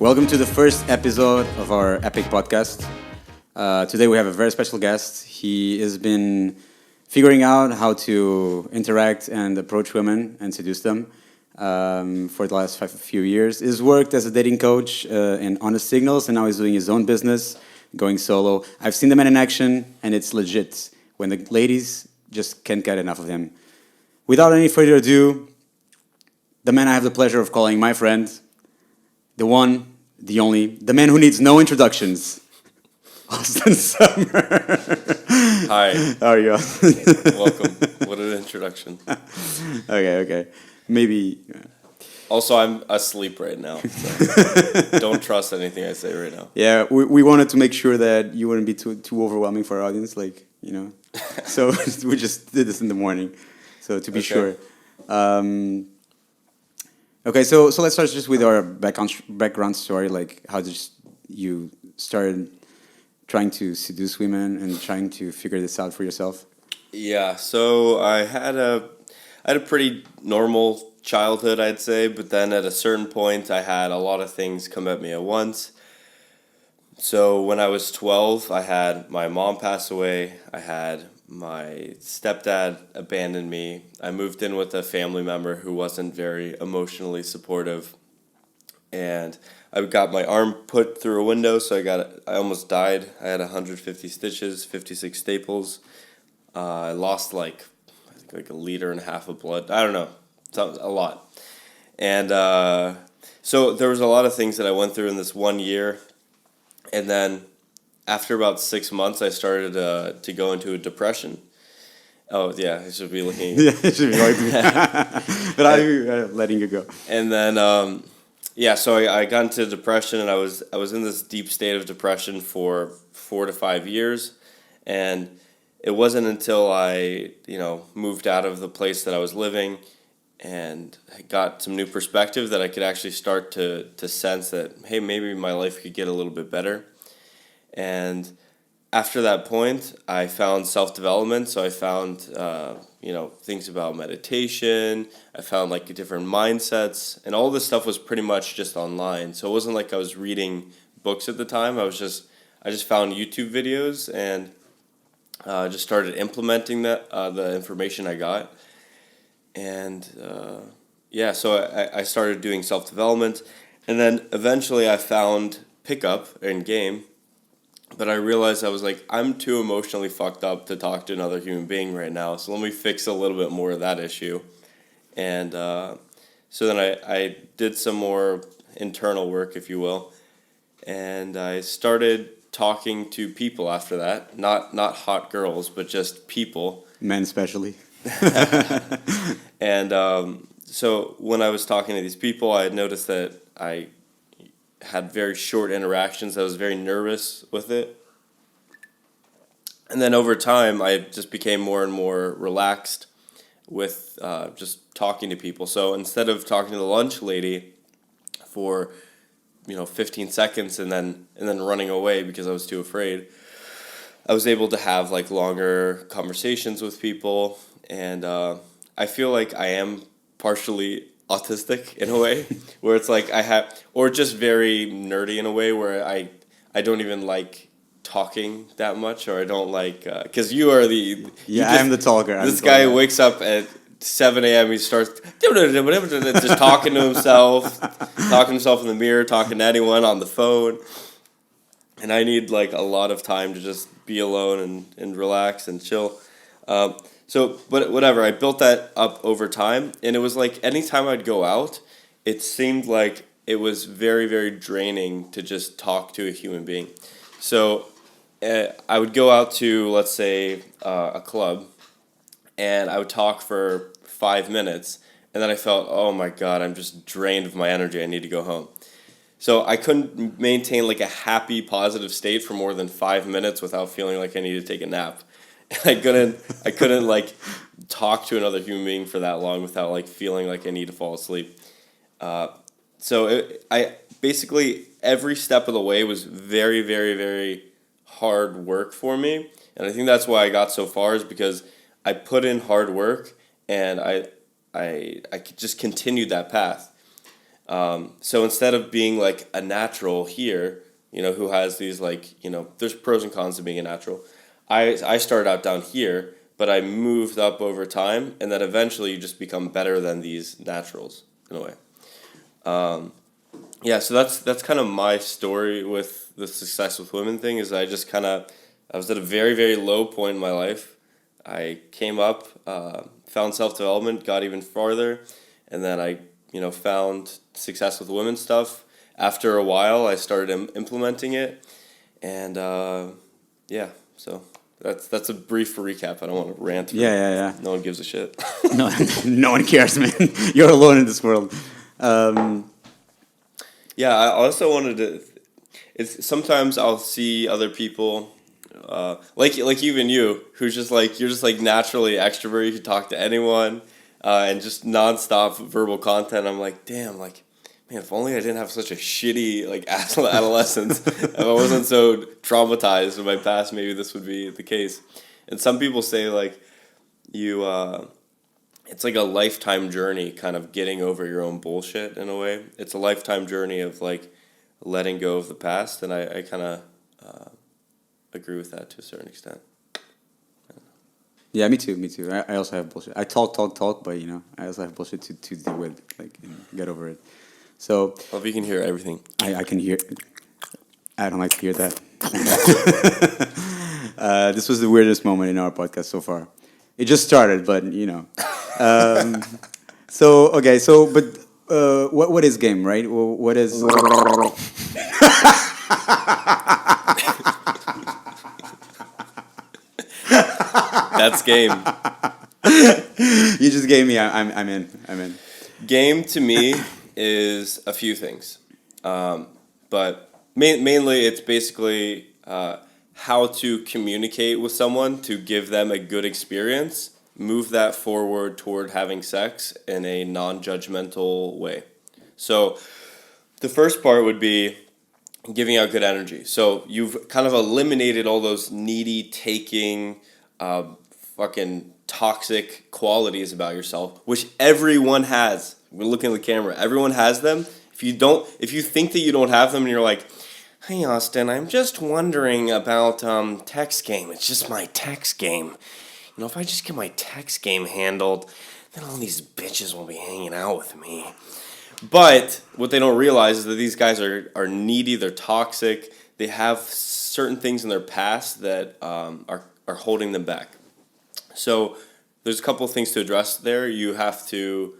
Welcome to the first episode of our epic podcast. Today we have a very special guest. He has been figuring out how to interact and approach women and seduce them for the last few years. He's worked as a dating coach in Honest Signals, and now he's doing his own business, going solo. I've seen the man in action, and it's legit. When the ladies just can't get enough of him. Without any further ado, the man I have the pleasure of calling my friend, the one, the only, the man who needs no introductions, Austen Summers. Hi. How are you? Welcome. What an introduction. Okay. Maybe. Also, I'm asleep right now, so don't trust anything I say right now. Yeah, we wanted to make sure that you wouldn't be too overwhelming for our audience, So we just did this in the morning, so to be sure. Okay, so let's start just with our background story. Like, how did you started trying to seduce women and trying to figure this out for yourself? Yeah, so I had a pretty normal childhood, I'd say, but then at a certain point, I had a lot of things come at me at once. So when I was 12, I had my mom pass away. I had my stepdad abandon me. I moved in with a family member who wasn't very emotionally supportive. And I got my arm put through a window, so I almost died. I had 150 stitches, 56 staples. I lost like a liter and a half of blood. I don't know, a lot. And so there was a lot of things that I went through in this 1 year. And then after about 6 months, I started to go into a depression. Oh, yeah, I should be looking. Yeah, it should be like but I'm letting you go. And then, so I got into depression, and I was in this deep state of depression for 4 to 5 years. And it wasn't until I, moved out of the place that I was living and got some new perspective that I could actually start to sense that, hey, maybe my life could get a little bit better. And after that point, I found self-development. So I found, things about meditation. I found like different mindsets, and all this stuff was pretty much just online. So it wasn't like I was reading books at the time. I just found YouTube videos and just started implementing the information I got. And so I started doing self-development, and then eventually I found pickup and game. But I realized I was like, I'm too emotionally fucked up to talk to another human being right now, so let me fix a little bit more of that issue. And so then I did some more internal work, if you will, and I started talking to people after that. Not hot girls, but just people. Men especially. And so when I was talking to these people, I had noticed that I had very short interactions. I was very nervous with it. And then over time, I just became more and more relaxed with just talking to people. So instead of talking to the lunch lady for 15 seconds and then running away because I was too afraid, I was able to have like longer conversations with people. And I feel like I am partially autistic in a way, where it's like or just very nerdy in a way where I don't even like talking that much, or I don't like, because you are I am the talker. This guy wakes up at 7 a.m. He starts just talking to himself in the mirror, talking to anyone on the phone, and I need like a lot of time to just be alone and relax and chill. But whatever, I built that up over time, and it was like anytime I'd go out, it seemed like it was very, very draining to just talk to a human being. So I would go out to, let's say, a club, and I would talk for 5 minutes, and then I felt, oh my God, I'm just drained of my energy, I need to go home. So I couldn't maintain like a happy, positive state for more than 5 minutes without feeling like I needed to take a nap. I couldn't like talk to another human being for that long without like feeling like I need to fall asleep. I basically every step of the way was very, very, very hard work for me, and I think that's why I got so far, is because I put in hard work and I just continued that path. So instead of being like a natural here, who has these like, there's pros and cons to being a natural. I started out down here, but I moved up over time, and then eventually you just become better than these naturals in a way. Yeah, so that's kind of my story with the success with women thing. Is I was at a very very low point in my life. I came up, found self development, got even farther, and then I found success with women stuff. After a while, I started implementing it, and yeah, so that's a brief recap. I don't want to rant. Yeah. No one gives a shit. No, no one cares, man. You're alone in this world. Yeah, I also wanted to. It's sometimes I'll see other people, like even you, who's just like you're just like naturally extrovert. You can talk to anyone, and just nonstop verbal content. I'm like, damn, like, man, if only I didn't have such a shitty like adolescence. If I wasn't so traumatized in my past, maybe this would be the case. And some people say like you. It's like a lifetime journey kind of getting over your own bullshit in a way. It's a lifetime journey of like letting go of the past, and I kind of agree with that to a certain extent. Yeah, me too. Me too. I also have bullshit. I talk, but I also have bullshit to deal with, like, get over it. So Well, if you can hear everything. I can hear. I don't like to hear that. This was the weirdest moment in our podcast so far. It just started, but So okay, but what is game, right? What is? That's game. You just gave me. I'm in. I'm in. Game to me is a few things, but mainly it's basically how to communicate with someone to give them a good experience, move that forward toward having sex in a non-judgmental way. So the first part would be giving out good energy. So you've kind of eliminated all those needy, taking, fucking toxic qualities about yourself, which everyone has. We're looking at the camera. Everyone has them. If you think that you don't have them, and you're like, "Hey, Austin, I'm just wondering about text game. It's just my text game. If I just get my text game handled, then all these bitches will be hanging out with me." But what they don't realize is that these guys are needy. They're toxic. They have certain things in their past that are holding them back. So there's a couple of things to address there. You have to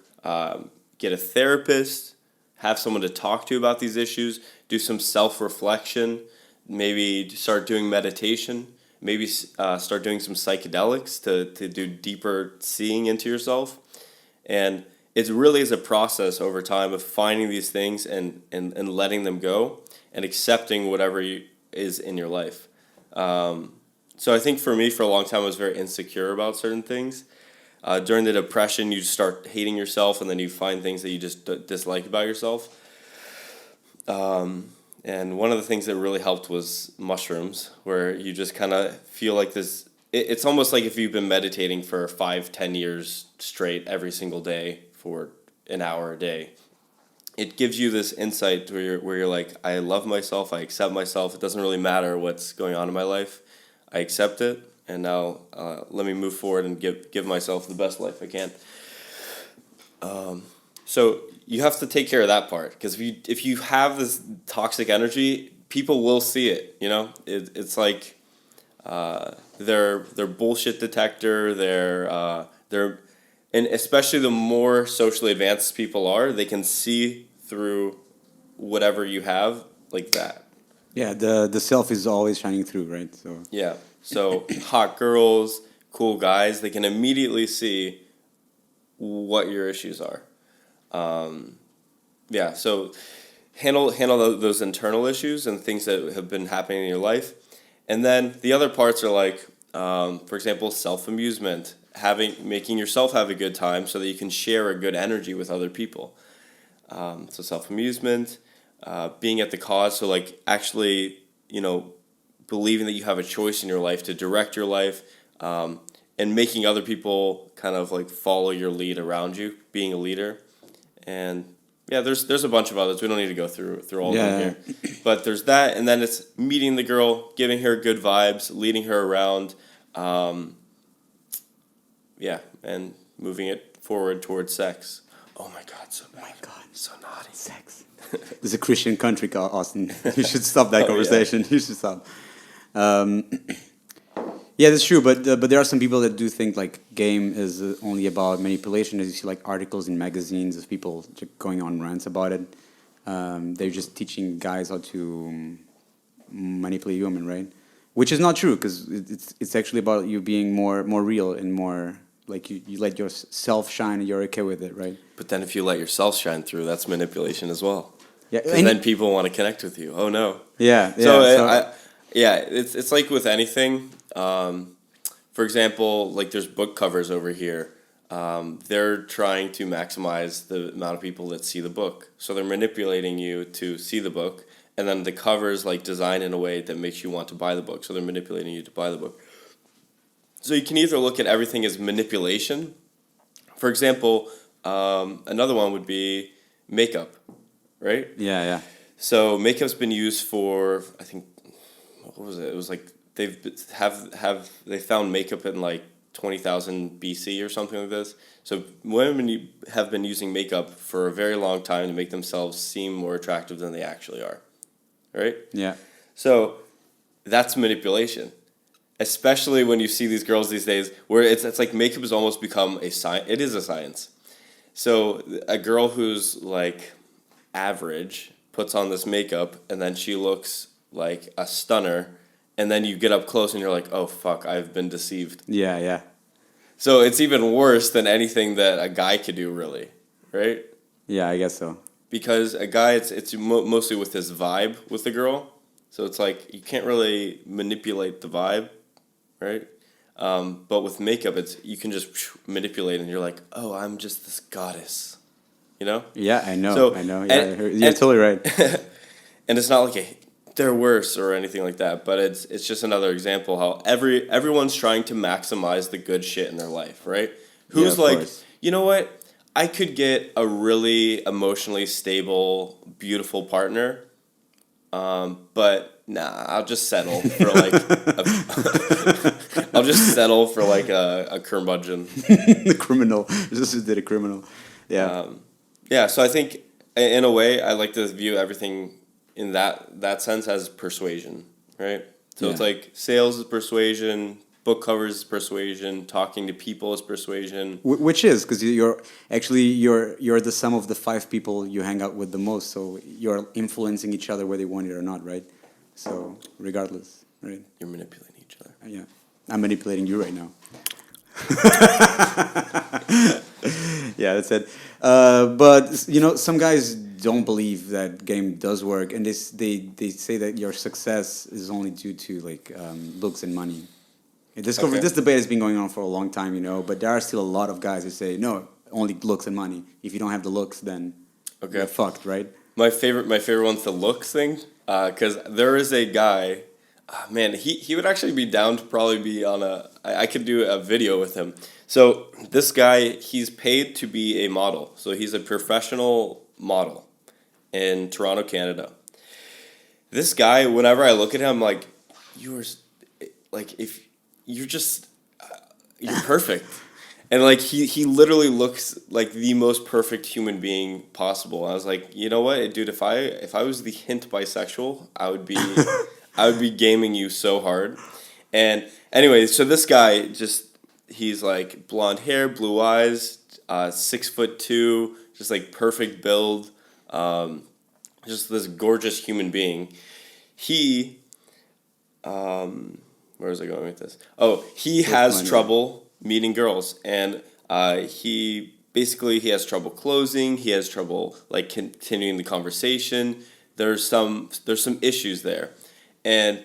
get a therapist, have someone to talk to about these issues, do some self-reflection, maybe start doing meditation, maybe start doing some psychedelics to do deeper seeing into yourself. And it really is a process over time of finding these things and letting them go and accepting whatever is in your life. So I think for me, for a long time, I was very insecure about certain things. During the depression, you start hating yourself, and then you find things that you just dislike about yourself. And one of the things that really helped was mushrooms, where you just kind of feel like this. It's almost like if you've been meditating for 5-10 years straight every single day for an hour a day. It gives you this insight where you're like, I love myself, I accept myself. It doesn't really matter what's going on in my life. I accept it, and now let me move forward and give myself the best life I can. So you have to take care of that part, because if you have this toxic energy, people will see it. It's like their bullshit detector. They're and especially the more socially advanced people are, they can see through whatever you have like that. Yeah, the self is always shining through, right? So yeah, so hot girls, cool guys, they can immediately see what your issues are. Yeah, so handle those internal issues and things that have been happening in your life, and then the other parts are like, for example, self-amusement, making yourself have a good time so that you can share a good energy with other people. So self-amusement, being at the cause, so like actually, believing that you have a choice in your life to direct your life, and making other people kind of like follow your lead around you, being a leader. And yeah, there's a bunch of others. We don't need to go through all of them Yeah. here. But there's that, and then it's meeting the girl, giving her good vibes, leading her around, um, yeah, and moving it forward towards sex. Oh my God, so Oh my bad. God. So naughty. Sex. This is a Christian country, Austin. You should stop that Oh, conversation. You should stop. Um, yeah, that's true. But there are some people that do think like game is only about manipulation. As you see, like articles in magazines of people going on rants about it. They're just teaching guys how to manipulate women, right? Which is not true because it's actually about you being more real and more like you let yourself shine and you're okay with it, right? But then if you let yourself shine through, that's manipulation as well. Yeah, Because then people want to connect with you. Oh no. yeah. So, So it's like with anything. For example, like there's book covers over here. They're trying to maximize the amount of people that see the book. So they're manipulating you to see the book, and then the cover's like designed in a way that makes you want to buy the book. So they're manipulating you to buy the book. So you can either look at everything as manipulation. For example, another one would be makeup, right? yeah. So makeup's been used for, I think, what was it? It was like they found makeup in like 20,000 BC or something like this. So women have been using makeup for a very long time to make themselves seem more attractive than they actually are, right? Yeah. So that's manipulation, especially when you see these girls these days where it's like makeup has almost become a science. It is a science. So a girl who's like average puts on this makeup and then she looks like a stunner, and then you get up close and you're like, oh fuck, I've been deceived. Yeah. So it's even worse than anything that a guy could do, really, right? Yeah, I guess so. Because a guy, it's mostly with his vibe with the girl. So it's like you can't really manipulate the vibe, right? But with makeup, you can just manipulate, and you're like, oh, I'm just this goddess, you know? Yeah, I know. So, I know. Yeah, you're totally right. And it's not like they're worse or anything like that, but it's just another example how everyone's trying to maximize the good shit in their life, right? Who's like, course. you know what? I could get a really emotionally stable, beautiful partner, but nah, I'll just settle for like I'll just settle for like a curmudgeon. The criminal. Just did a criminal. Yeah. Yeah, so I think in a way I like to view everything in that sense as persuasion, right? So it's Yeah. like sales is persuasion, book covers is persuasion, talking to people is persuasion. Which is because you're the sum of the 5 people you hang out with the most, so you're influencing each other whether you want it or not, right? So regardless, right? You're manipulating each other. Yeah, I'm manipulating you right now. Yeah, that's it. But you know, some guys don't believe that game does work, and they say that your success is only due to like looks and money. Okay. This debate has been going on for a long time, you know, but there are still a lot of guys who say no, only looks and money. If you don't have the looks, then Okay. you're fucked, right? My favorite one's the looks thing, because there is a guy, man, he would actually be down to probably be on I could do a video with him. So this guy, he's paid to be a model. So he's a professional model in Toronto, Canada. This guy, whenever I look at him, I'm like, if you're just, you're perfect. And like he literally looks like the most perfect human being possible. I was like, you know what, dude, if I was the hint bisexual, I would be gaming you so hard. And anyway, so this guy he's like blonde hair, blue eyes, 6'2", just like perfect build, just this gorgeous human being. He, where was I going with this? Oh, he has trouble meeting girls, and he has trouble closing. He has trouble like continuing the conversation. There's some issues there, and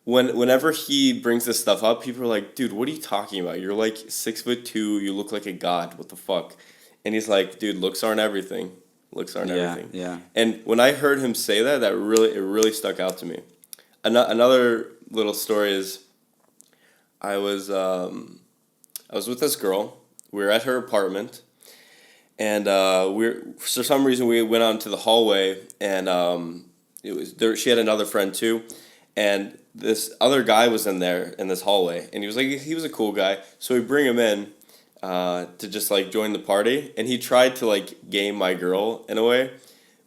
whenever he brings this stuff up, people are like, "Dude, what are you talking about? You're like 6'2". You look like a god. What the fuck?" And he's like, "Dude, looks aren't everything. Looks aren't everything." Yeah. And when I heard him say that, it really stuck out to me. Another little story is, I was with this girl. We were at her apartment, and for some reason we went out into the hallway, and it was there. She had another friend too, and this other guy was in there in this hallway, and he was a cool guy. So we bring him in to just like join the party, and he tried to like game my girl in a way,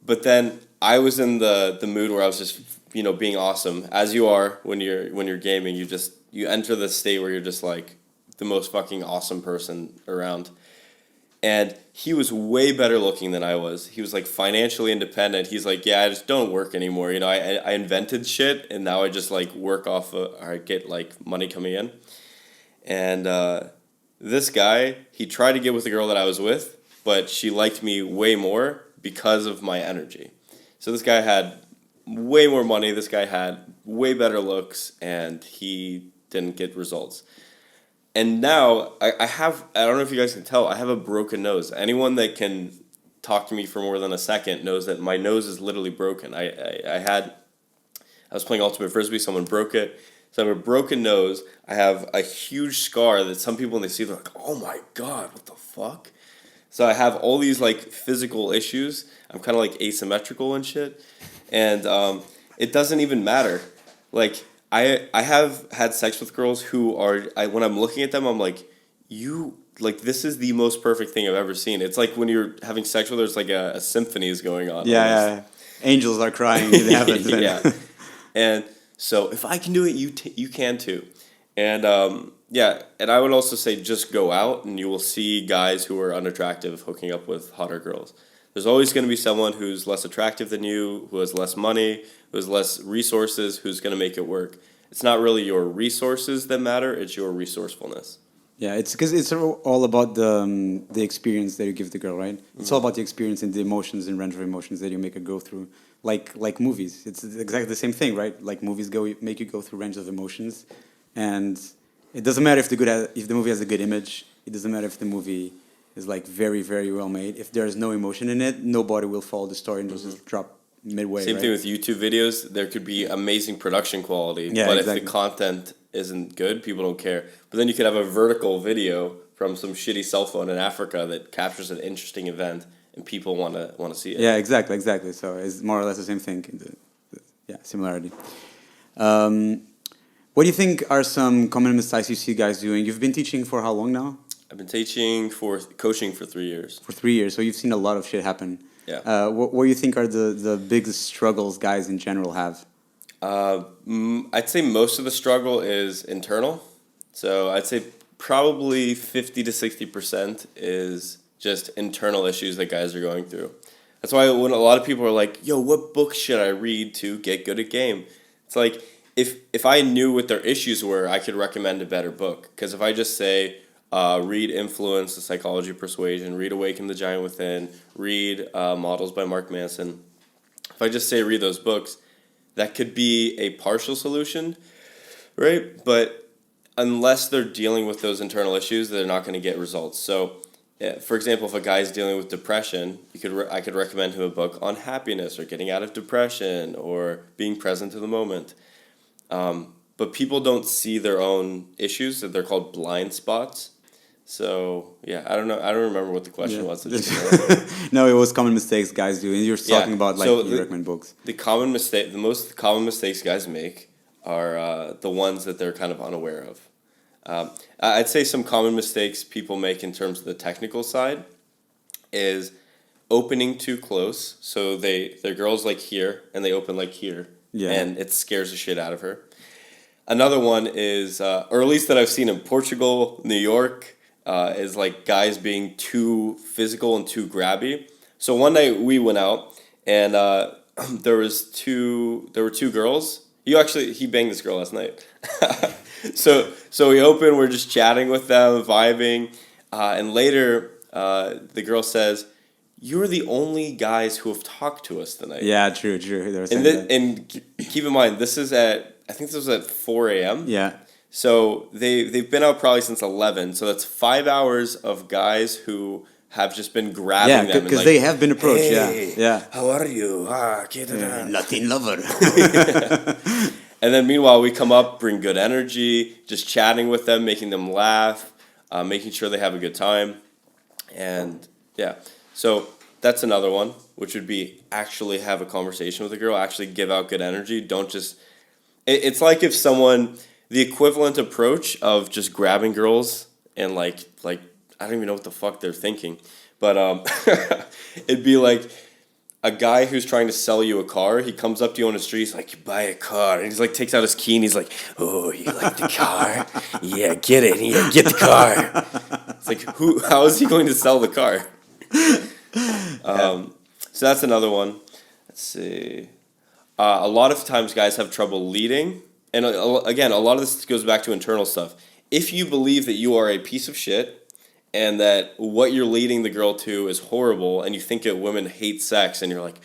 but then I was in the mood where I was just being awesome, as you are when you're gaming. You enter this state where you're just like the most fucking awesome person around. And he was way better looking than I was. He was like financially independent. He's like, yeah, I just don't work anymore. I invented shit, and now I just like work off or I get like money coming in. And this guy, he tried to get with the girl that I was with, but she liked me way more because of my energy. So this guy had way more money. This guy had way better looks, and he didn't get results. And now I don't know if you guys can tell, I have a broken nose. Anyone that can talk to me for more than a second knows that my nose is literally broken. I was playing Ultimate Frisbee, someone broke it. So I have a broken nose. I have a huge scar that some people when they see, they're like, oh my God, what the fuck? So I have all these like physical issues. I'm kind of like asymmetrical and shit. And it doesn't even matter. Like, I have had sex with girls who when I'm looking at them, I'm like, this is the most perfect thing I've ever seen. It's like when you're having sex with her, it's like a symphony is going on. Yeah. Angels are crying in heaven. Yeah. And so if I can do it, you can too. And and I would also say just go out and you will see guys who are unattractive hooking up with hotter girls. There's always going to be someone who's less attractive than you, who has less money, who has less resources, who's going to make it work. It's not really your resources that matter, it's your resourcefulness. Yeah, it's because it's all about the experience that you give the girl, right? It's all about the experience and the emotions and range of emotions that you make her go through. Like movies, it's exactly the same thing, right? Like movies make you go through range of emotions, and it doesn't matter if the movie has a good image. It doesn't matter if the movie is like very, very well made. If there's no emotion in it, nobody will follow the story and just drop midway. Same thing with YouTube videos. There could be amazing production quality, but if the content isn't good, people don't care. But then you could have a vertical video from some shitty cell phone in Africa that captures an interesting event, and people want to see it. Yeah, exactly. So it's more or less the same thing. Similarity. What do you think are some common mistakes you see guys doing? You've been teaching for how long now? I've been coaching for 3 years. For 3 years, so you've seen a lot of shit happen. Yeah. What do you think are the biggest struggles guys in general have? I'd say most of the struggle is internal. So I'd say probably 50 to 60% is just internal issues that guys are going through. That's why when a lot of people are like, yo, what book should I read to get good at game? It's like, if I knew what their issues were, I could recommend a better book. Because if I just say, read Influence, The Psychology of Persuasion, read Awaken the Giant Within, read Models by Mark Manson. If I just say read those books, that could be a partial solution, right? But unless they're dealing with those internal issues, they're not going to get results. So, for example, if a guy is dealing with depression, I could recommend him a book on happiness or getting out of depression or being present to the moment. But people don't see their own issues, that they're called blind spots. So, yeah, I don't know. I don't remember what the question was. No, it was common mistakes guys do. And you're talking about, like, you recommend books. The most common mistakes guys make are the ones that they're kind of unaware of. I'd say some common mistakes people make in terms of the technical side is opening too close. So their girl's like here, and they open like here. Yeah. And it scares the shit out of her. Another one is, or at least that I've seen in Portugal, New York, is like guys being too physical and too grabby. So one night we went out, and there were two girls. He banged this girl last night. So we open, we're just chatting with them, vibing, and later the girl says, "You're the only guys who have talked to us tonight." Yeah, true. And keep in mind, I think this was at 4 a.m. Yeah. So they've been out probably since 11. So that's 5 hours of guys who have just been grabbing them. Yeah, because they have been approached. Hey, yeah. How are you? Latin lover. And then meanwhile, we come up, bring good energy, just chatting with them, making them laugh, making sure they have a good time. And yeah. So that's another one, which would be actually have a conversation with a girl, actually give out good energy. Don't just. It's like if someone, the equivalent approach of just grabbing girls and like I don't even know what the fuck they're thinking, but it'd be like a guy who's trying to sell you a car. He comes up to you on the street. He's like, "You buy a car," and he's like takes out his key and he's like, "Oh, you like the car? Yeah, get it. Yeah, get the car." It's like, who? How is he going to sell the car? So that's another one. Let's see. A lot of times guys have trouble leading. And again, a lot of this goes back to internal stuff. If you believe that you are a piece of shit and that what you're leading the girl to is horrible and you think that women hate sex and you're like,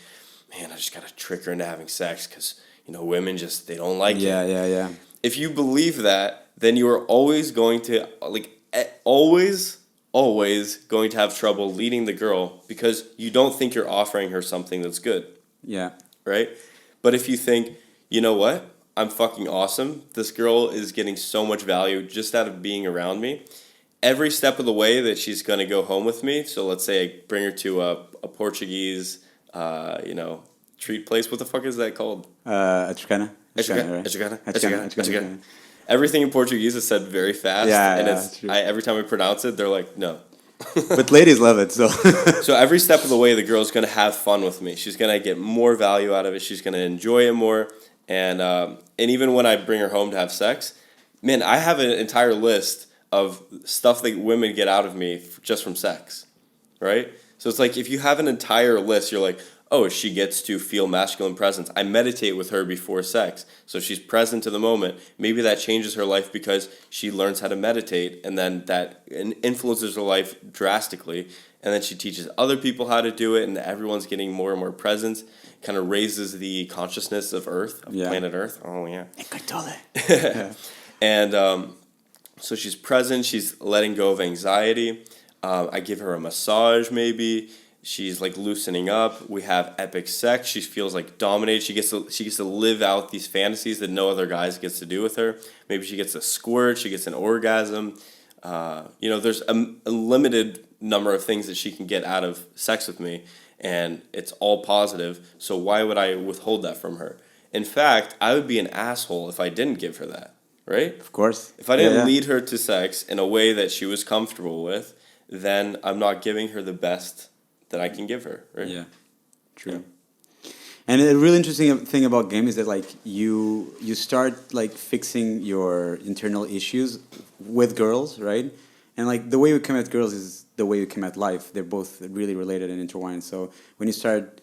man, I just got to trick her into having sex because, women just, they don't like it. Yeah. If you believe that, then you are always going to, always going to have trouble leading the girl because you don't think you're offering her something that's good. Yeah. Right? But if you think, you know what? I'm fucking awesome. This girl is getting so much value just out of being around me. Every step of the way that she's going to go home with me. So let's say I bring her to a Portuguese, treat place. What the fuck is that called? Atricana. Atricana. Everything in Portuguese is said very fast. And every time I pronounce it, they're like, no. But ladies love it, so. So every step of the way, the girl's going to have fun with me. She's going to get more value out of it. She's going to enjoy it more. And even when I bring her home to have sex, man, I have an entire list of stuff that women get out of me just from sex, right? So it's like if you have an entire list, you're like, oh, she gets to feel masculine presence. I meditate with her before sex, so she's present to the moment. Maybe that changes her life because she learns how to meditate, and then that influences her life drastically. And then she teaches other people how to do it, and everyone's getting more and more presence. Kind of raises the consciousness of Earth, of planet Earth. Oh, yeah. Yeah. And so she's present. She's letting go of anxiety. I give her a massage, maybe. She's like loosening up. We have epic sex. She feels like dominated. She gets to live out these fantasies that no other guys gets to do with her. Maybe she gets a squirt. She gets an orgasm. There's a limited number of things that she can get out of sex with me, and it's all positive. So why would I withhold that from her? In fact, I would be an asshole if I didn't give her that, right? Of course. If I didn't lead her to sex in a way that she was comfortable with, then I'm not giving her the best that I can give her, right? Yeah, true. Yeah. And a really interesting thing about game is that like you start like fixing your internal issues with girls, right? And like the way you come at girls is the way you come at life. They're both really related and intertwined. So when you start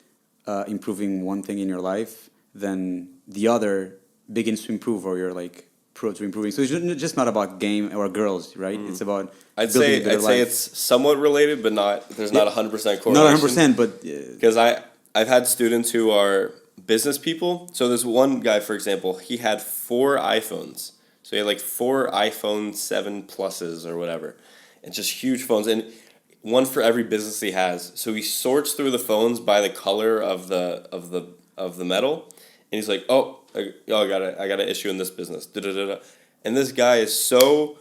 improving one thing in your life, then the other begins to improve, or you're like pro to improving. So it's just not about game or girls, right? It's about I'd say it's somewhat related, but not. There's not 100% correlation. Not 100%, but because I've had students who are business people. So there's one guy, for example, he had 4 iPhones. So he had like 4 iPhone 7 Pluses or whatever, and just huge phones, and one for every business he has. So he sorts through the phones by the color of the metal, and he's like, oh, I got an issue in this business. Da-da-da-da. And this guy is so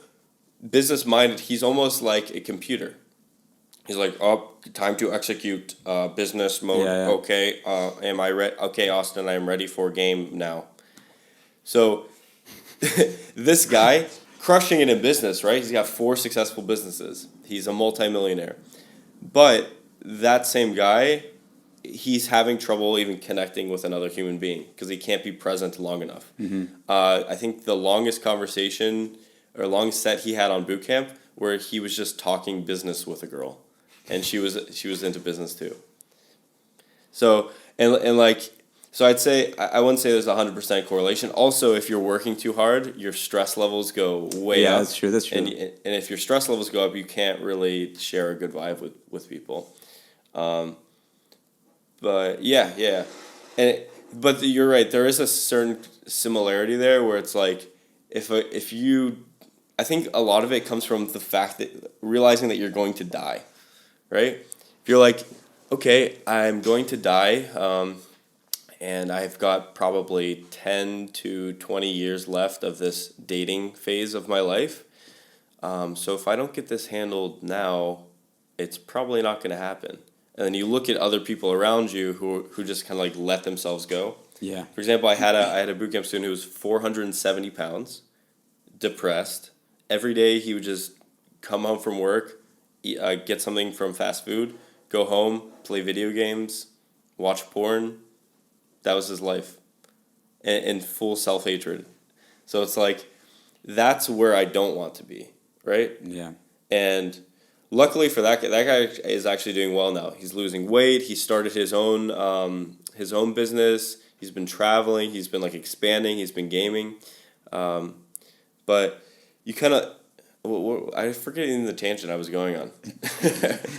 business minded. He's almost like a computer. He's like, oh, time to execute business mode. Yeah. Okay, am I ready? Okay, Austin, I am ready for game now. So this guy, crushing it in business, right? He's got 4 successful businesses. He's a multimillionaire. But that same guy, he's having trouble even connecting with another human being because he can't be present long enough. Mm-hmm. I think the longest conversation or longest set he had on boot camp where he was just talking business with a girl, and she was into business too. So so I'd say I wouldn't say there's 100% correlation. Also, if you're working too hard, your stress levels go way up. Yeah, that's true. That's true. And if your stress levels go up, you can't really share a good vibe with people. But yeah, but you're right. There is a certain similarity there where it's like if you, I think a lot of it comes from the fact that realizing that you're going to die, right? If you're like, okay, I'm going to die, and I've got probably 10 to 20 years left of this dating phase of my life. So if I don't get this handled now, it's probably not going to happen. and then you look at other people around you who just kind of like let themselves go. Yeah. For example, I had a boot camp student who was 470 pounds, depressed. Every day he would just come home from work, get something from fast food, go home, play video games, watch porn. That was his life, and full self-hatred. So it's like, that's where I don't want to be, right? Yeah. And luckily for that guy is actually doing well now. He's losing weight. He started his own business. He's been traveling. He's been like expanding. He's been gaming. But you kind of, I forget in the tangent I was going on.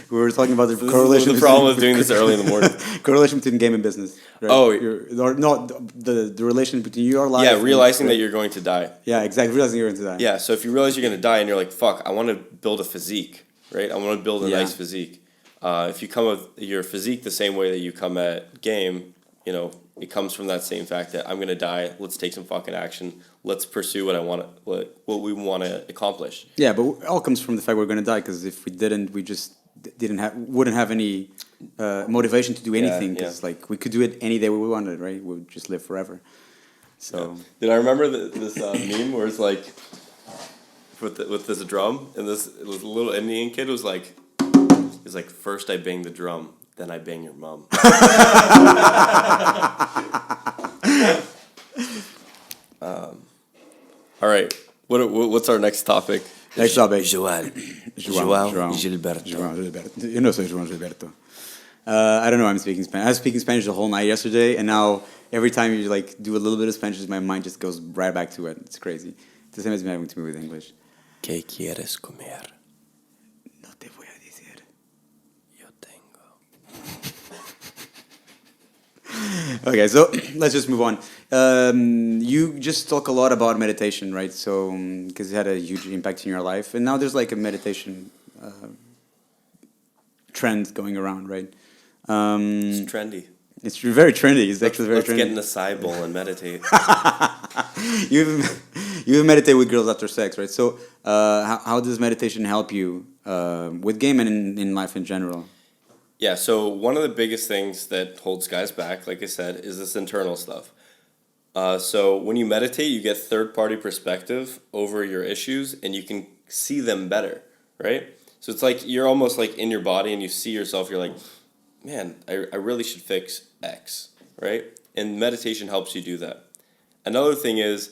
We were talking about the So correlation. the problem with doing this early in the morning. Correlation between game and business. Right? Oh. Or no, the relation between your life. Yeah, realizing that you're going to die. Yeah, exactly. Realizing you're going to die. Yeah, so if you realize you're going to die and you're like, fuck, I want to build a physique, right? I want to build a Yeah. nice physique. If you come with your physique the same way that you come at game, it comes from that same fact that I'm going to die. Let's take some fucking action. Let's pursue what we want to accomplish. Yeah, but it all comes from the fact we're going to die. Because if we didn't, we just wouldn't have any motivation to do anything. Because like we could do it any day we wanted, right? We would just live forever. So. Yeah. Did I remember this meme where it's like with this drum and this little Indian kid was like, first I bang the drum, then I bang your mom. All right. What's our next topic? Next topic. João Gilberto. João Gilberto. You know, so João Gilberto. I don't know. I'm speaking Spanish. I was speaking Spanish the whole night yesterday, and now every time you like do a little bit of Spanish, my mind just goes right back to it. It's crazy. It's the same as having to me with English. ¿Qué quieres comer? No te voy a decir. Yo tengo. Okay, so let's just move on. You just talk a lot about meditation, right? So, because it had a huge impact in your life, and now there's like a meditation trend going around, right? It's trendy. It's very trendy. It's actually very trendy. Let's get in the side bowl and meditate. you even meditate with girls after sex, right? So, how does meditation help you with game and in life in general? Yeah, so one of the biggest things that holds guys back, like I said, is this internal stuff. So when you meditate, you get third-party perspective over your issues, and you can see them better, right? So it's like you're almost like in your body, and you see yourself. You're like, man, I really should fix X, right? And meditation helps you do that. Another thing is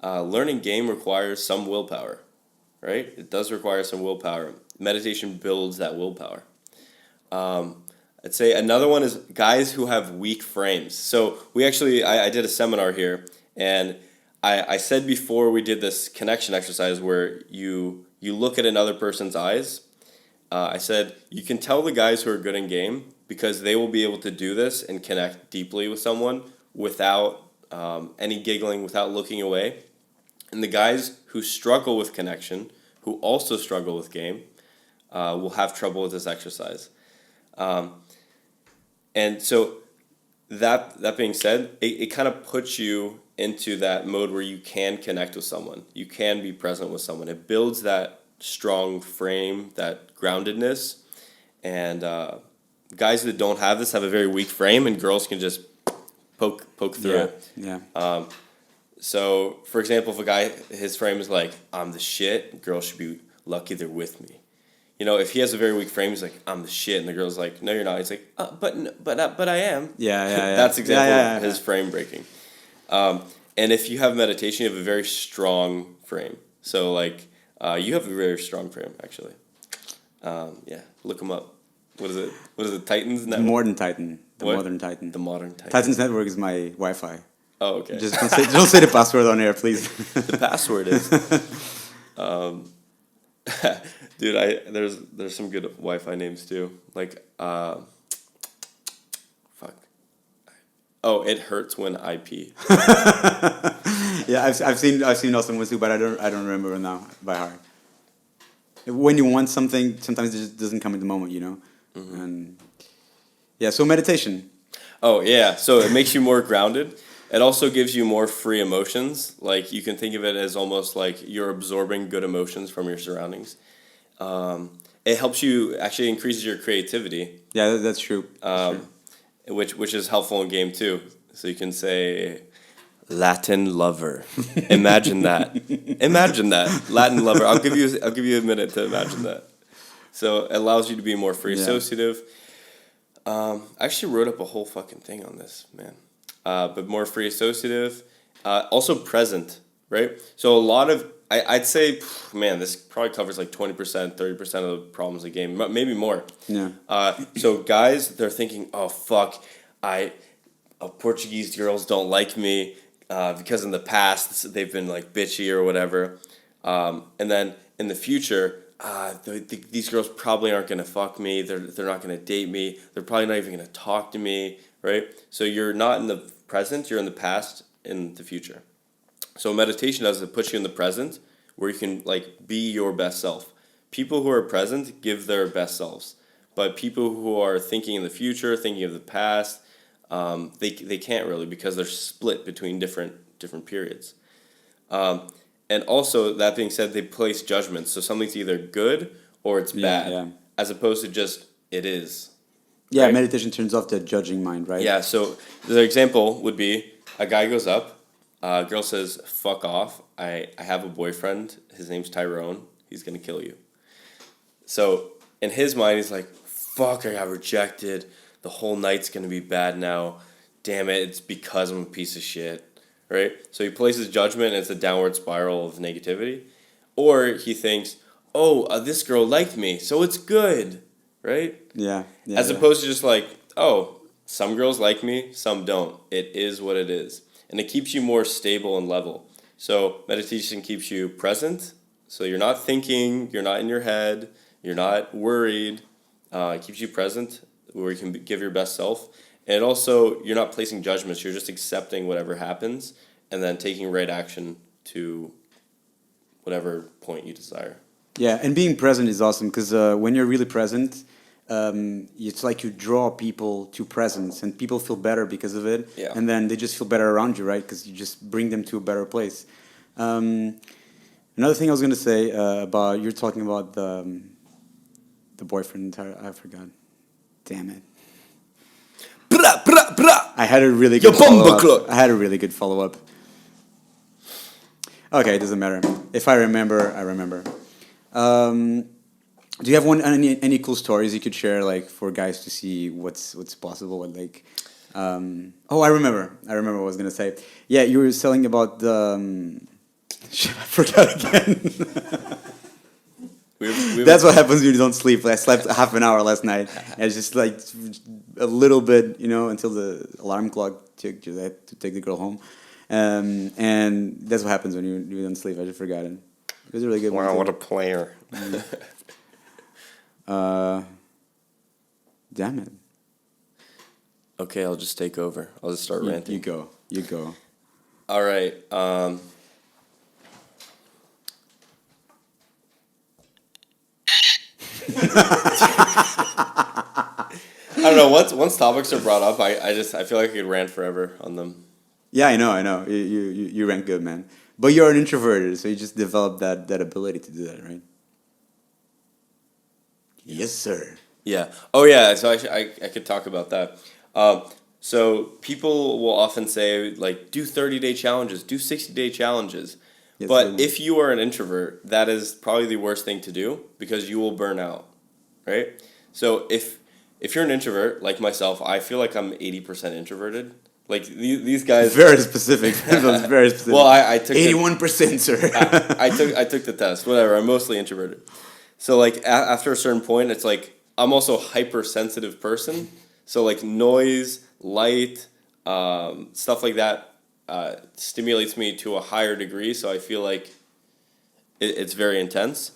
learning game requires some willpower, right? It does require some willpower. Meditation builds that willpower. I'd say another one is guys who have weak frames. So I did a seminar here, and I said before we did this connection exercise where you look at another person's eyes. I said you can tell the guys who are good in game because they will be able to do this and connect deeply with someone without any giggling, without looking away. And the guys who struggle with connection, who also struggle with game, will have trouble with this exercise. And so that being said, it kind of puts you into that mode where you can connect with someone. You can be present with someone. It builds that strong frame, that groundedness. And guys that don't have this have a very weak frame, and girls can just poke through it. Yeah. So, for example, if a guy, his frame is like, I'm the shit, girls should be lucky they're with me. If he has a very weak frame, he's like, I'm the shit, and the girl's like, no, you're not. He's like, but I am. Yeah. That's example of his frame breaking. And if you have meditation, you have a very strong frame. So, like, you have a very strong frame, actually. Look them up. What is it? Titans Network? Modern Titan. What? Modern Titan. The Modern Titan. Titans Network is my Wi-Fi. Oh, okay. Just don't say the password on air, please. The password is... Dude, there's some good Wi-Fi names too. Like, fuck. Oh, it hurts when I pee. Yeah, I've seen Austen Summers too, but I don't remember now by heart. When you want something, sometimes it just doesn't come at the moment, Mm-hmm. And yeah, so meditation. Oh yeah, so it makes you more grounded. It also gives you more free emotions. Like, you can think of it as almost like you're absorbing good emotions from your surroundings. it helps you actually increases your creativity. Yeah, that's true. That's true. Which is helpful in game too. So you can say Latin lover. Imagine that. Imagine that. Latin lover. I'll give you a minute to imagine that. So it allows you to be more free associative. I actually wrote up a whole fucking thing on this, man. But more free associative. Also present, right? So a lot of I'd say, man, this probably covers like 20%, 30% of the problems of the game, maybe more. Yeah. So guys, they're thinking, oh fuck, Portuguese girls don't like me because in the past they've been like bitchy or whatever, and then in the future, these girls probably aren't gonna fuck me. They're not gonna date me. They're probably not even gonna talk to me, right? So you're not in the present. You're in the past, in the future. So meditation does, it puts you in the present where you can like be your best self. People who are present give their best selves, but people who are thinking in the future, thinking of the past, they can't really because they're split between different periods. And also, that being said, they place judgments. So something's either good or it's bad, as opposed to just it is. Yeah, right? meditation turns off the judging mind, right? Yeah, so the example would be a guy goes up, a girl says, fuck off, I have a boyfriend, his name's Tyrone, he's going to kill you. So in his mind, he's like, fuck, I got rejected, the whole night's going to be bad now, damn it, it's because I'm a piece of shit, right? So he places judgment and it's a downward spiral of negativity. Or he thinks, oh, this girl liked me, so it's good, right? Yeah. As opposed to just like, oh, some girls like me, some don't. It is what it is. And it keeps you more stable and level. So meditation keeps you present. So you're not thinking, you're not in your head, you're not worried. It keeps you present where you can give your best self. And also, you're not placing judgments. You're just accepting whatever happens and then taking right action to whatever point you desire. Yeah, and being present is awesome because when you're really present, it's like you draw people to presence and people feel better because of it. Yeah. And then they just feel better around you, right? Because you just bring them to a better place. Another thing I was going to say about, you're talking about the boyfriend, I forgot. Damn it. I had a really good follow-up. I had a really good follow-up. Okay, it doesn't matter. If I remember, I remember. Do you have any cool stories you could share, like for guys to see what's possible? And like, oh, I remember what I was gonna say. Yeah, you were telling about the. Shit, I forgot again. That's what happens when you don't sleep. I slept half an hour last night. And it's just like a little bit, until the alarm clock to take the girl home. And that's what happens when you don't sleep. I just forgot it. It was a really good one. Wow, what a player. Damn it. Okay, I'll just take over. I'll just start ranting. You go. All right. I don't know. Once topics are brought up, I feel like I could rant forever on them. Yeah, I know. You rant good, man. But you're an introverted, so you just developed that ability to do that, right? Yes, sir. Yeah. Oh, yeah. So I could talk about that. So people will often say, like, do 30-day challenges, do 60-day challenges. Yes, but if you are an introvert, that is probably the worst thing to do because you will burn out, right? So if you're an introvert, like myself, I feel like I'm 80% introverted. Like, these guys... Very specific. Very specific. Well, I took... 81%, sir. I took the test. Whatever. I'm mostly introverted. So, like, after a certain point, it's like, I'm also a hypersensitive person. So, like, noise, light, stuff like that stimulates me to a higher degree. So I feel like it's very intense.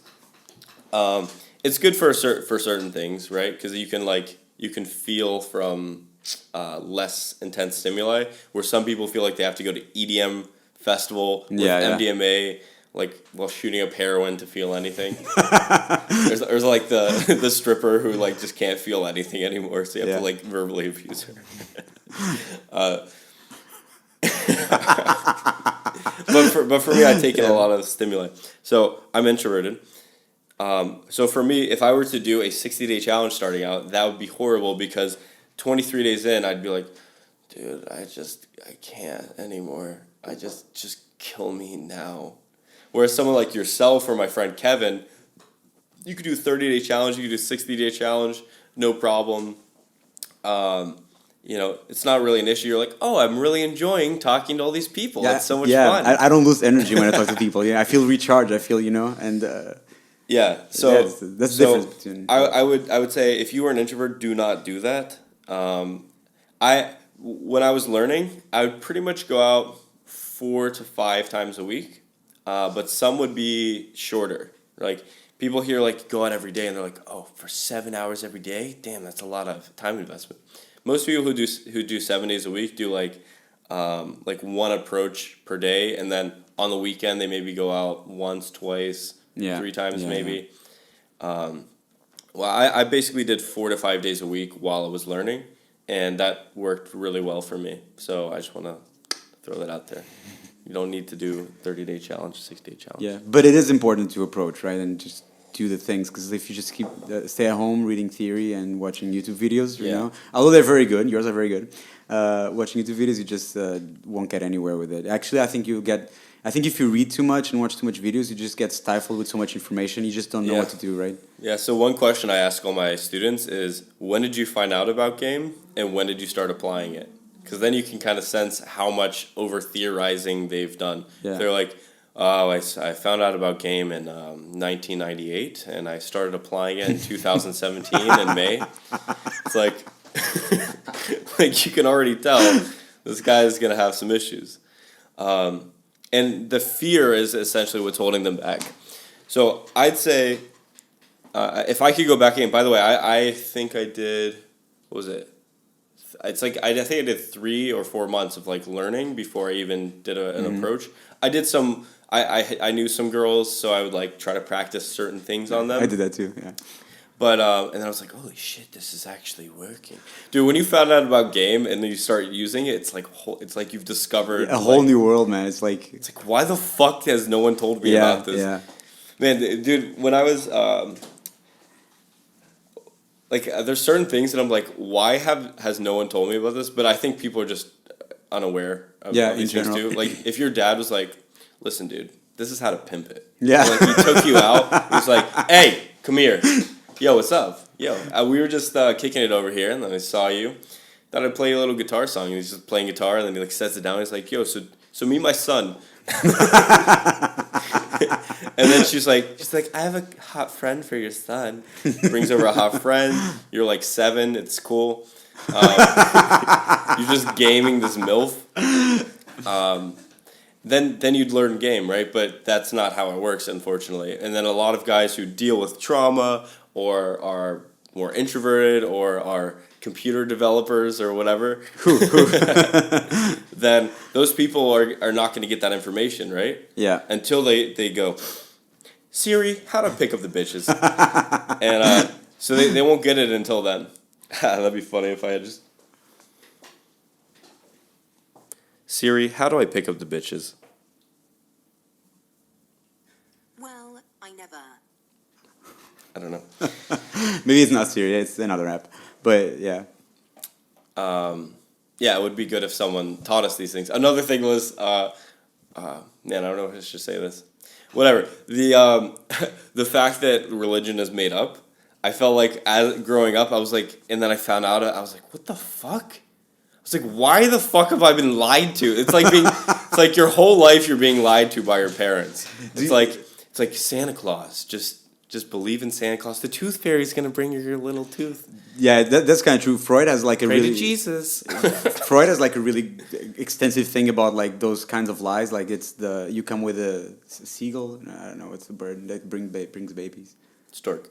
It's good for certain things, right? Because you can feel from less intense stimuli. Where some people feel like they have to go to EDM festival with MDMA. Like, while shooting up heroin to feel anything. there's like the stripper who like just can't feel anything anymore, so you have to like verbally abuse her. But for me, I take in a lot of stimuli. So I'm introverted. So for me, if I were to do a 60-day challenge starting out, that would be horrible because 23 days in, I'd be like, dude, I can't anymore. Just kill me now. Whereas someone like yourself or my friend Kevin, you could do a 30-day challenge, you could do a 60-day challenge, no problem. It's not really an issue. You're like, oh, I'm really enjoying talking to all these people. It's so much fun. I don't lose energy when I talk to people. Yeah, I feel recharged. I feel, and yeah. So that's the difference between. I would say if you are an introvert, do not do that. When I was learning, I would pretty much go out 4 to 5 times a week, but some would be shorter. Like people here like go out every day, and they're like, oh, for 7 hours every day, damn, that's a lot of time investment. Most people who do 7 days a week do like one approach per day, and then on the weekend they maybe go out once, twice, 3 times maybe. Yeah. I basically did 4 to 5 days a week while I was learning, and that worked really well for me. So I just want to throw that out there. You don't need to do 30-day challenge, 6-day challenge. Yeah, but it is important to approach, right, and just do the things, because if you just keep stay at home reading theory and watching YouTube videos, although they're very good, yours are very good, watching YouTube videos, you just won't get anywhere with it. Actually, I think if you read too much and watch too much videos, you just get stifled with so much information. You just don't know what to do, right? Yeah, so one question I ask all my students is, when did you find out about game and when did you start applying it? Because then you can kind of sense how much over-theorizing they've done. Yeah. They're like, oh, I found out about game in 1998 and I started applying it in 2017 in May. It's like, like you can already tell this guy is going to have some issues. And the fear is essentially what's holding them back. So I'd say, if I could go back in, by the way, I think I did, what was it? It's like, I think I did 3 or 4 months of like learning before I even did an approach. I did some, I knew some girls, so I would like try to practice certain things on them. I did that too, yeah. But, and then I was like, holy shit, this is actually working. Dude, when you found out about game and then you start using it, it's like you've discovered... a whole new world, man. It's like, why the fuck has no one told me about this? Yeah. Man, dude, when I was... there's certain things that I'm like, why has no one told me about this? But I think people are just unaware of these things too. Like, if your dad was like, listen, dude, this is how to pimp it. Yeah. And, like, he took you out. He's like, hey, come here. Yo, what's up? Yo, we were just kicking it over here, and then I saw you. Thought I'd play a little guitar song. And he's just playing guitar, and then he like sets it down. He's like, yo, so meet my son. And then she's like, I have a hot friend for your son. Brings over a hot friend. You're like 7. It's cool. You're just gaming this MILF. Then you'd learn game, right? But that's not how it works, unfortunately. And then a lot of guys who deal with trauma or are more introverted or are computer developers or whatever, then those people are not going to get that information, right? Yeah. Until they go, Siri, how to pick up the bitches. And so they won't get it until then. That'd be funny if I had just... Siri, how do I pick up the bitches? Well, I never... I don't know. Maybe it's not Siri, it's another app. But yeah. Yeah, it would be good if someone taught us these things. Another thing was, man, I don't know if I should say this. Whatever. The fact that religion is made up, I felt like as growing up, I was like, and then I found out, I was like, what the fuck? I was like, why the fuck have I been lied to? It's like your whole life you're being lied to by your parents. It's like Santa Claus, just believe in Santa Claus. The tooth fairy's gonna bring you your little tooth. Yeah, that's kind of true. Freud has like a Pray really... to Jesus. Freud has like a really extensive thing about like those kinds of lies. Like you come with a seagull. I don't know, what's the bird that brings babies? Stork.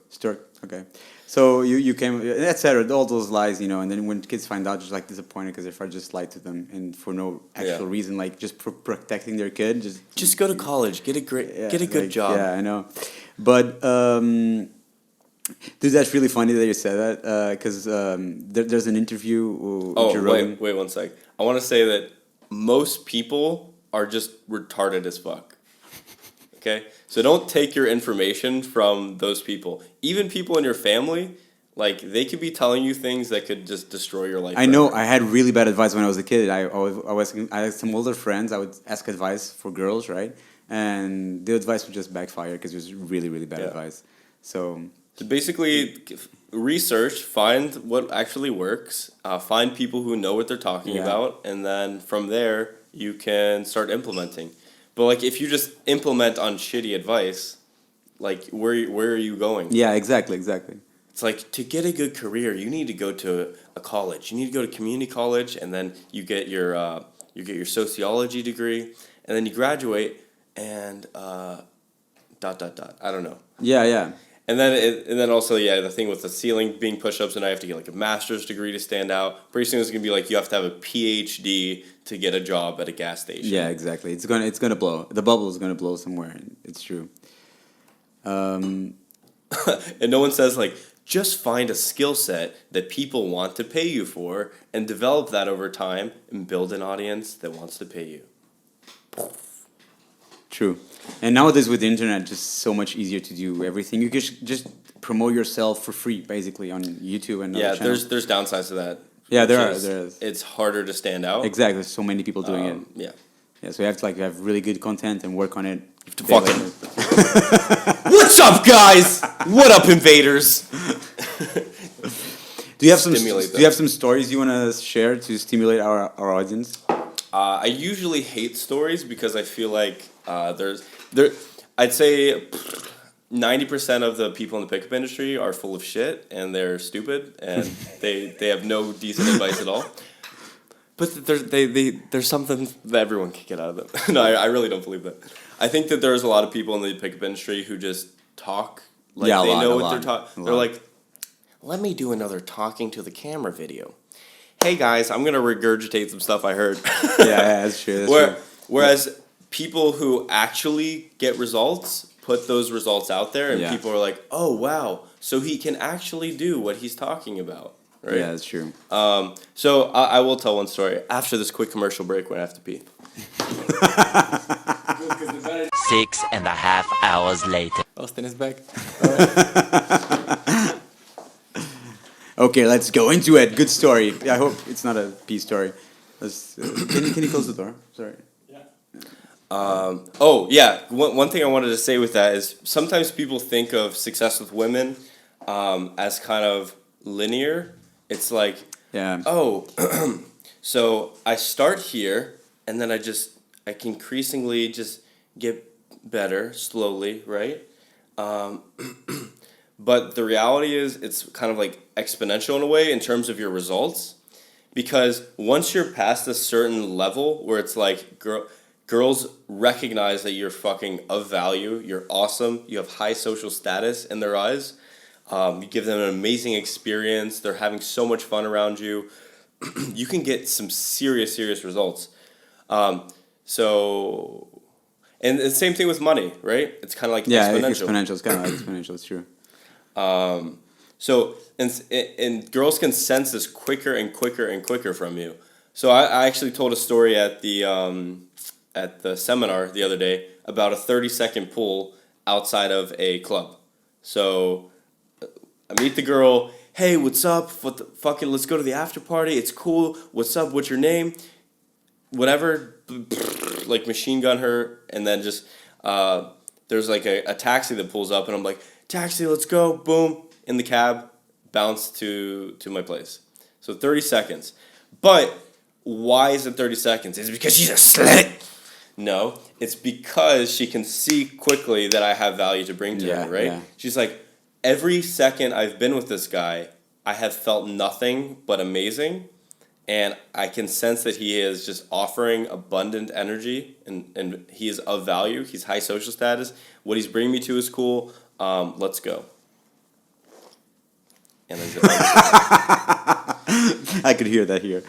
Okay. So you came, etc. All those lies, and then when kids find out, just like disappointed because their father just lied to them and for no actual reason, like just protecting their kid. Just go to college, get a good job. Yeah, I know. But dude, that's really funny that you said that because there's an interview. Wait 1 sec. I want to say that most people are just retarded as fuck. Okay? So don't take your information from those people. Even people in your family, like, they could be telling you things that could just destroy your life I know forever. I had really bad advice when I was a kid. I had some older friends. I would ask advice for girls, right? And the advice would just backfire because it was really, really bad Yeah. advice. So So basically, research, find what actually works, find people who know what they're talking Yeah. about, and then from there, you can start implementing. But, like, if you just implement on shitty advice, like, where are you going? yeah, exactly. It's like, to get a good career, you need to go to a college. You need to go to community college, and then you get your sociology degree, and then you graduate, and dot dot dot. I don't know. Yeah. And then also, yeah, the thing with the ceiling being push-ups, and I have to get like a master's degree to stand out. Pretty soon it's gonna be like you have to have a PhD to get a job at a gas station. Yeah, exactly. It's gonna blow. The bubble is gonna blow somewhere. It's true. And no one says like, just find a skill set that people want to pay you for and develop that over time and build an audience that wants to pay you. True. And nowadays with the internet, just so much easier to do everything. You can just promote yourself for free, basically, on YouTube and Yeah, other channels. there's downsides to that. Yeah, which there is is. It's harder to stand out. Exactly. There's so many people doing it. Yeah. Yeah, so you have to have really good content and work on it. You have to fucking. What's up, guys? What up, invaders? Do you have some Stimulate Do you have some stories you want to share to stimulate our audience? I usually hate stories because I feel like I'd say 90% of the people in the pickup industry are full of shit and they're stupid and they have no decent advice at all. But there's something that everyone can get out of them. No, I really don't believe that. I think that there's a lot of people in the pickup industry who just talk like Yeah, they know a what lot, they're talking. a They're lot. like, let me do another talking to the camera video. Hey guys, I'm gonna regurgitate some stuff I heard. Yeah, that's true. That's true. Whereas people who actually get results put those results out there, and Yeah. people are like, "Oh wow, so he can actually do what he's talking about." Right? Yeah, that's true. So I will tell one story after this quick commercial break when I have to pee. 6.5 hours later. Austin is back. Okay, let's go into it. Good story. I hope it's not a pee story. Can you close the door? Sorry. Oh yeah, one thing I wanted to say with that is sometimes people think of success with women as kind of linear. It's like, Yeah. oh, so I start here, and then I can increasingly just get better slowly, right? But the reality is it's kind of like exponential in a way in terms of your results, because once you're past a certain level where it's like girls recognize that you're fucking of value, you're awesome, you have high social status in their eyes. You give them an amazing experience. They're having so much fun around you. You can get some serious results. And the same thing with money, right? It's kind of like Yeah, exponential. exponential. It's kind of like exponential. It's true. So and girls can sense this quicker and quicker from you. So I actually told a story at the seminar the other day about a 30-second pull outside of a club. So I meet the girl. Hey, what's up? Let's go to the after party. It's cool. What's up? What's your name? Whatever. Like machine gun her, and then just there's like a taxi that pulls up, and I'm like, taxi, let's go. Boom, in the cab, bounce to my place. So 30 seconds. But why is it 30 seconds? Is it because she's a slut? No, it's because she can see quickly that I have value to bring to her, right? Yeah. She's like, every second I've been with this guy, I have felt nothing but amazing, and I can sense that he is just offering abundant energy, and he is of value. He's high social status. What he's bringing me to is cool. Let's go. And then I could hear that here.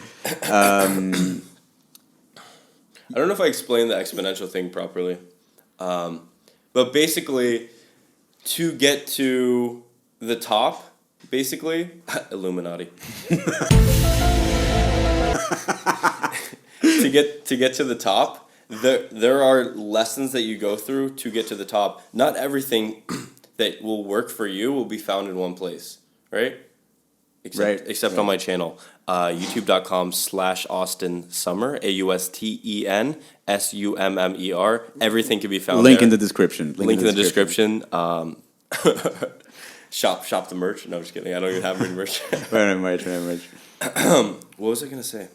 I don't know if I explained the exponential thing properly, but basically, to get to the top, basically, Illuminati. to get to the top, there are lessons that you go through to get to the top. Not everything that will work for you will be found in one place, right? Except on my channel, youtube.com/Austen Summer, AustenSummer. Everything can be found Link there. in the description. Link in the description. Shop the merch. No, just kidding. I don't even have any merch. Merch. What was I gonna say?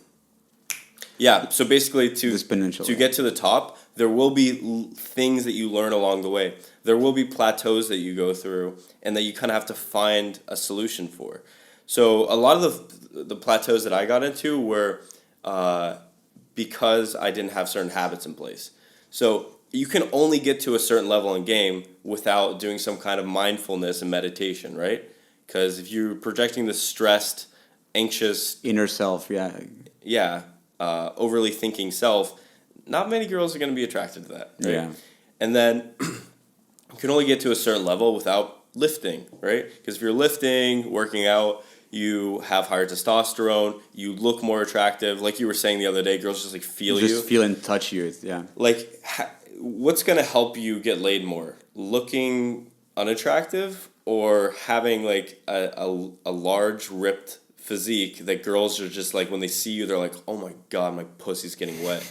Yeah. So basically, to get to the top, there will be things that you learn along the way. There will be plateaus that you go through, and that you kind of have to find a solution for. So a lot of the plateaus that I got into were because I didn't have certain habits in place. So you can only get to a certain level in game without doing some kind of mindfulness and meditation, right? Because if you're projecting the stressed, anxious... Inner self, yeah. Yeah, overly thinking self, not many girls are going to be attracted to that, right? Yeah. And then you can only get to a certain level without lifting, right? Because if you're lifting, working out, you have higher testosterone, you look more attractive. Like you were saying the other day, girls just like feel you. Just feel and touch you, yeah. Like, what's going to help you get laid more? Looking unattractive or having like a large, ripped physique that girls are just like, when they see you, they're like, oh my God, my pussy's getting wet.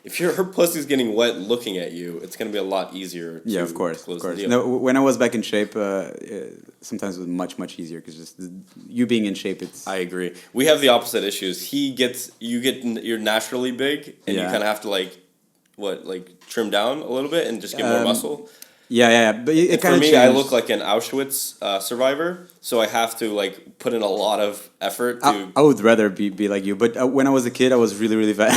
If her pussy's getting wet looking at you, it's going to be a lot easier to of course. The deal. No, when I was back in shape, sometimes it was much easier because just you being in shape, it's... I agree. We have the opposite issues. You're naturally big, and you kind of have to trim down a little bit and just get more muscle. Yeah. But it for me, I look like an Auschwitz survivor, so I have to like put in a lot of effort to... I would rather be like you, but when I was a kid, I was really fat.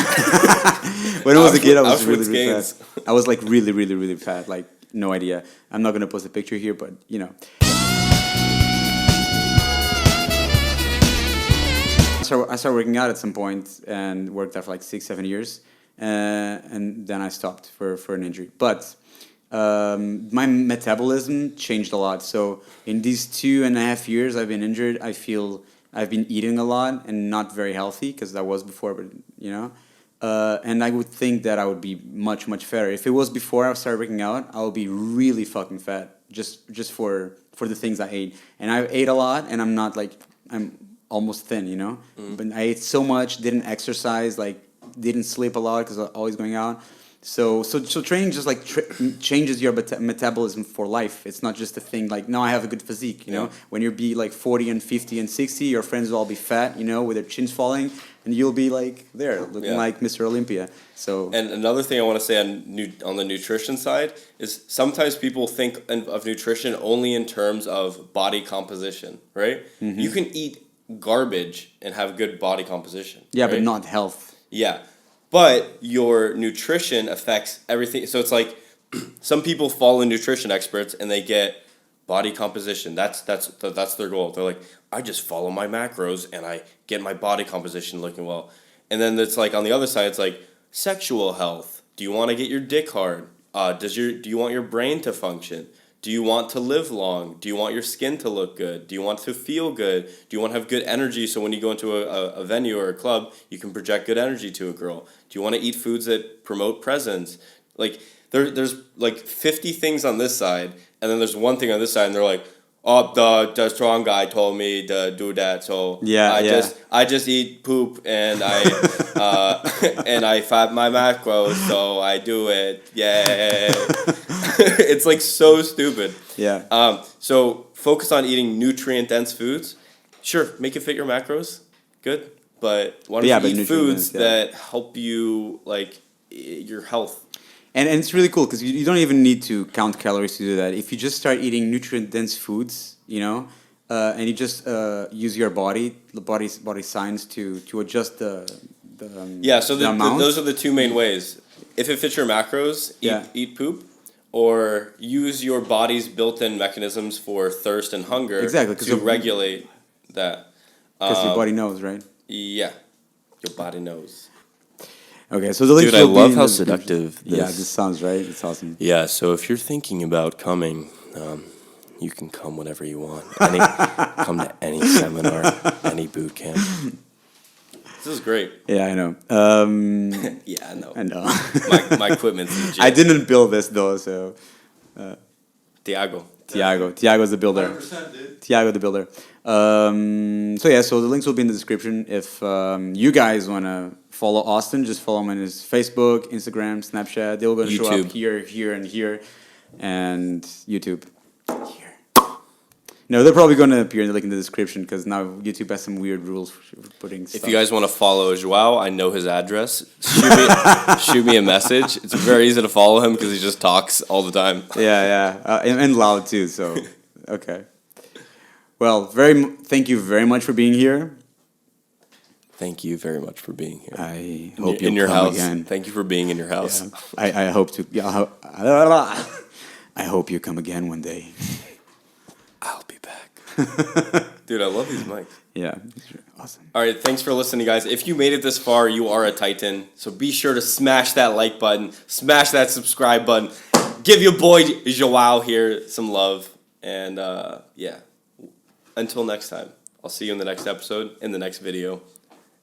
When I was a kid, I was really fat. I was like really fat, like no idea. I'm not going to post a picture here, but you know. So I started working out at some point and worked out for like 6-7 years. And then I stopped for an injury. But my metabolism changed a lot. So in these 2.5 years I've been injured, I feel I've been eating a lot and not very healthy because I was before, but you know. And I would think that I would be much fatter. If it was before I started working out, I would be really fucking fat just for the things I ate. And I ate a lot, and I'm almost thin, you know. But I ate so much, didn't exercise, didn't sleep a lot because I was always going out. So training just changes your metabolism for life. It's not just a thing like, now I have a good physique, you know. When you'll be like 40 and 50 and 60, your friends will all be fat, you know, with their chins falling, and you'll be like there looking like Mr. Olympia. So, and another thing I want to say on the nutrition side is sometimes people think of nutrition only in terms of body composition, right? Mm-hmm. You can eat garbage and have good body composition. Yeah, right? But not health. Yeah. But your nutrition affects everything. So it's like some people follow nutrition experts and they get body composition. That's their goal. They're like, I just follow my macros and I get my body composition looking well. And then it's like on the other side, it's like sexual health. Do you want to get your dick hard? Do you want your brain to function? Do you want to live long? Do you want your skin to look good? Do you want to feel good? Do you want to have good energy so when you go into a venue or a club, you can project good energy to a girl? Do you want to eat foods that promote presence? Like, there's like 50 things on this side, and then there's one thing on this side, and they're like, oh, the strong guy told me to do that, so I just eat poop and I and I fat my macros, so I do it. Yay! It's like so stupid. Yeah. So focus on eating nutrient dense foods. Sure, make it fit your macros. Good, but why don't you eat foods that help you like your health? And it's really cool because you don't even need to count calories to do that. If you just start eating nutrient-dense foods, you know, and you just use your body signs to adjust the so those are the two main ways. If it fits your macros, eat poop, or use your body's built-in mechanisms for thirst and hunger to regulate that. Because your body knows, right? Yeah, your body knows. Okay, so the links. Dude, I love how seductive this... Yeah, this sounds right. It's awesome. Yeah, so if you're thinking about coming, you can come whenever you want. Come to any seminar, any boot camp. This is great. Yeah, I know. Yeah, I know. I know. My equipment's legit. I didn't build this though, so Tiago's the builder. 100%, dude. Tiago the builder. So yeah, so the links will be in the description. If you guys wanna follow Austen, just follow him on his Facebook, Instagram, Snapchat. They're gonna show up YouTube. here, and here, and YouTube. Here. No, they're probably gonna appear in the description because now YouTube has some weird rules for putting stuff. If you guys want to follow Joao, I know his address. Shoot me a message. It's very easy to follow him because he just talks all the time. and loud too. So okay. Well, thank you very much for being here. Thank you very much for being here. I hope in you your come house. again. Thank you for being in your house. Yeah. I hope to. Yeah, I hope you come again one day. I'll be back. Dude, I love these mics. Yeah, awesome. All right, thanks for listening, guys. If you made it this far, you are a Titan. So be sure to smash that like button, smash that subscribe button. Give your boy Joao here some love. And yeah, until next time, I'll see you in the next episode, in the next video.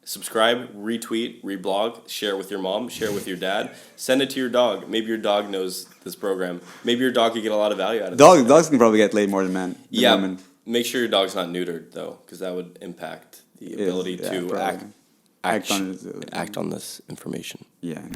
Subscribe, retweet, reblog, share with your mom, share with your dad. Send it to your dog. Maybe your dog knows this program. Maybe your dog could get a lot of value out of it. Dogs can probably get laid more than women. Make sure your dog's not neutered, though, because that would impact the ability to probably. act on on this information. Yeah.